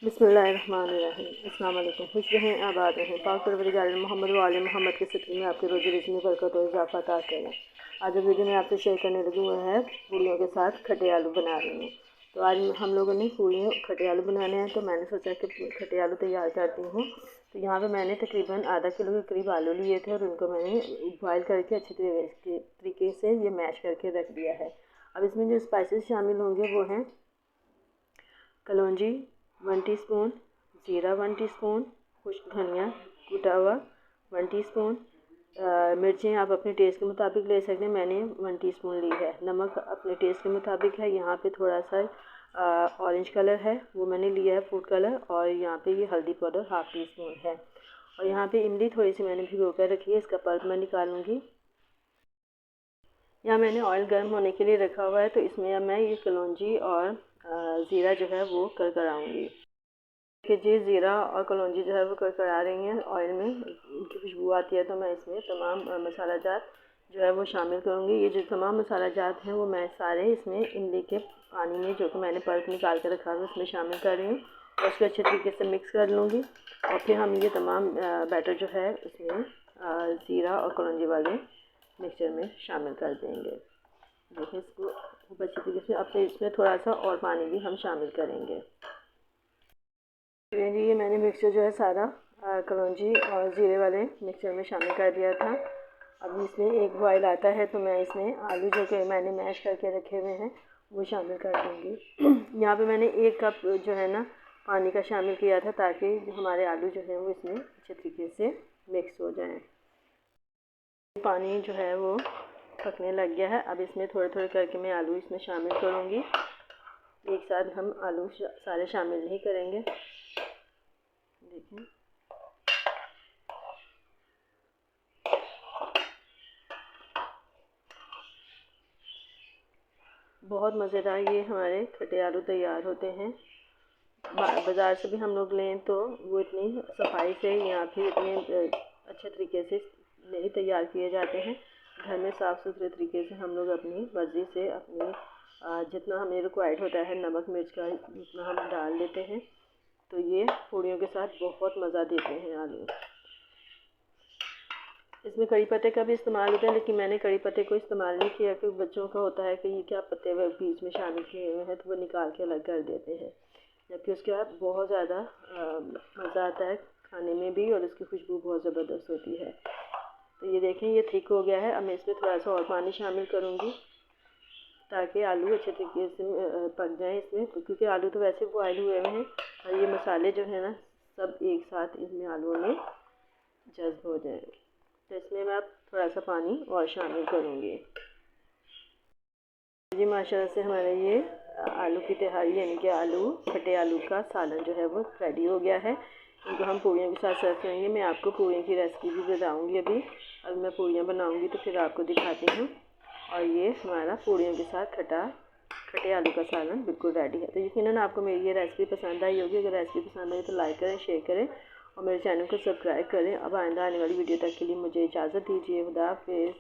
बिस्मिल्लाहिर्रहमानिर्रहीम। अस्सलाम वालेकुम। खुश रहें, आबाद रहें। पाक परवरदिगार मोहम्मद व आले मोहम्मद के सिलसिले में आपके रोज़ी रोटी में बरकत और इजाफा अता करें। आज जो वीडियो मैं आपसे शेयर करने लगी हुई है पूड़ियों के साथ खट्टे आलू बना रही हूँ। तो आज हम लोगों ने पूड़ियों खट्टे आलू बनाने हैं, तो मैंने सोचा कि खट्टे आलू तैयार करती हूँ। तो यहाँ पे मैंने तकरीबन आधा किलो के करीब आलू लिए थे और उनको मैंने बॉयल करके अच्छे तरीके से ये मैश करके रख दिया है। अब इसमें जो स्पाइसेस शामिल होंगे वो हैं कलौंजी 1 टीस्पून, जीरा 1 टीस्पून, खुश्क धनिया कूटा हुआ 1 टीस्पून, मिर्चें आप अपने टेस्ट के मुताबिक ले सकते हैं, मैंने 1 टीस्पून ली है। नमक अपने टेस्ट के मुताबिक है। यहाँ पे थोड़ा सा ऑरेंज कलर है वो मैंने लिया है, फूड कलर, और यहाँ पे ये हल्दी पाउडर ½ टीस्पून है। और यहाँ पे इमली थोड़ी सी मैंने भिगो कर रखी है, इसका पल्प मैं निकालूंगी। यहाँ मैंने ऑयल गर्म होने के लिए रखा हुआ है, तो इसमें अब मैं ये कलौंजी और ज़ीरा जो है वो करकराऊँगी। कि जी ज़ीरा और कलौंजी जो है वो करकरा रही हैं ऑयल में, इनकी खुशबू आती है, तो मैं इसमें तमाम मसाला जात जो है वो शामिल करूँगी। ये जो तमाम मसाला जात हैं वो मैं सारे इसमें इमली के पानी में जो कि मैंने पल्प निकाल कर रखा है उसमें शामिल कर रही हूँ और उसको अच्छे तरीके से मिक्स कर लूँगी। और फिर हम ये तमाम बैटर जो है उसमें ज़ीरा और कलौंजी वाले मिक्सचर में शामिल कर देंगे। देखिए इसको खूब अच्छी तरीके से। अब फिर इसमें थोड़ा सा और पानी भी हम शामिल करेंगे। ये मैंने मिक्सचर जो है सारा कलौंजी और ज़ीरे वाले मिक्सचर में शामिल कर दिया था। अब इसमें एक बॉयल आता है तो मैं इसमें आलू जो कि मैंने मैश करके रखे हुए हैं वो शामिल कर दूँगी। यहाँ पे मैंने 1 कप जो है ना पानी का शामिल किया था ताकि हमारे आलू जो है वो इसमें अच्छे तरीके से मिक्स हो जाएं। पानी जो है वो पकने लग गया है। अब इसमें थोड़े थोड़े करके मैं आलू इसमें शामिल करूँगी। एक साथ हम आलू सारे शामिल नहीं करेंगे। देखिए बहुत मज़ेदार ये हमारे खट्टे आलू तैयार होते हैं। बाज़ार से भी हम लोग लें तो वो इतनी सफाई से या फिर इतने अच्छे तरीके से नहीं तैयार किए जाते हैं। घर में साफ़ सुथरे तरीके से हम लोग अपनी मर्ज़ी से अपनी जितना हमें रिक्वायर्ड होता है नमक मिर्च का उतना हम डाल लेते हैं। तो ये पूड़ियों के साथ बहुत मज़ा देते हैं आलू। इसमें कड़ी पत्ते का भी इस्तेमाल होता है, लेकिन मैंने कड़ी पत्ते को इस्तेमाल नहीं किया क्योंकि बच्चों का होता है कि ये क्या पत्ते वह बीच में शामिल किए हुए हैं, तो वो निकाल के अलग कर देते हैं। जबकि उसके बाद बहुत ज़्यादा मज़ा आता है खाने में भी और उसकी खुशबू बहुत ज़बरदस्त होती है। तो ये देखें ये थिक हो गया है। अब मैं इसमें थोड़ा सा और पानी शामिल करूँगी ताकि आलू अच्छे तरीके से पक जाएँ इसमें, क्योंकि आलू तो वैसे बॉयल हुए हुए हैं और ये मसाले जो है ना सब एक साथ इसमें आलूओं में जज्ब हो जाएंगे। तो इसमें मैं अब थोड़ा सा पानी और शामिल करूँगी। जी माशाल्लाह से हमारा ये आलू की तिहारी यानी कि खट्टे आलू का सालन जो है वो रेडी हो गया है। इनको हम पूड़ियों के साथ सर्व करेंगे। मैं आपको पूड़ियों की रेसिपी भी बताऊँगी अभी मैं पूड़ियाँ बनाऊँगी तो फिर आपको दिखाती हूँ। और ये हमारा पूड़ियों के साथ खट्टे आलू का सालन बिल्कुल रेडी है। तो यकीनन आपको मेरी ये रेसिपी पसंद आई होगी। अगर रेसिपी पसंद आई तो लाइक करें, शेयर करें और मेरे चैनल को सब्सक्राइब करें। अब आइंदा आने वाली वीडियो तक के लिए मुझे इजाज़त दीजिए। खुदा हाफिज़।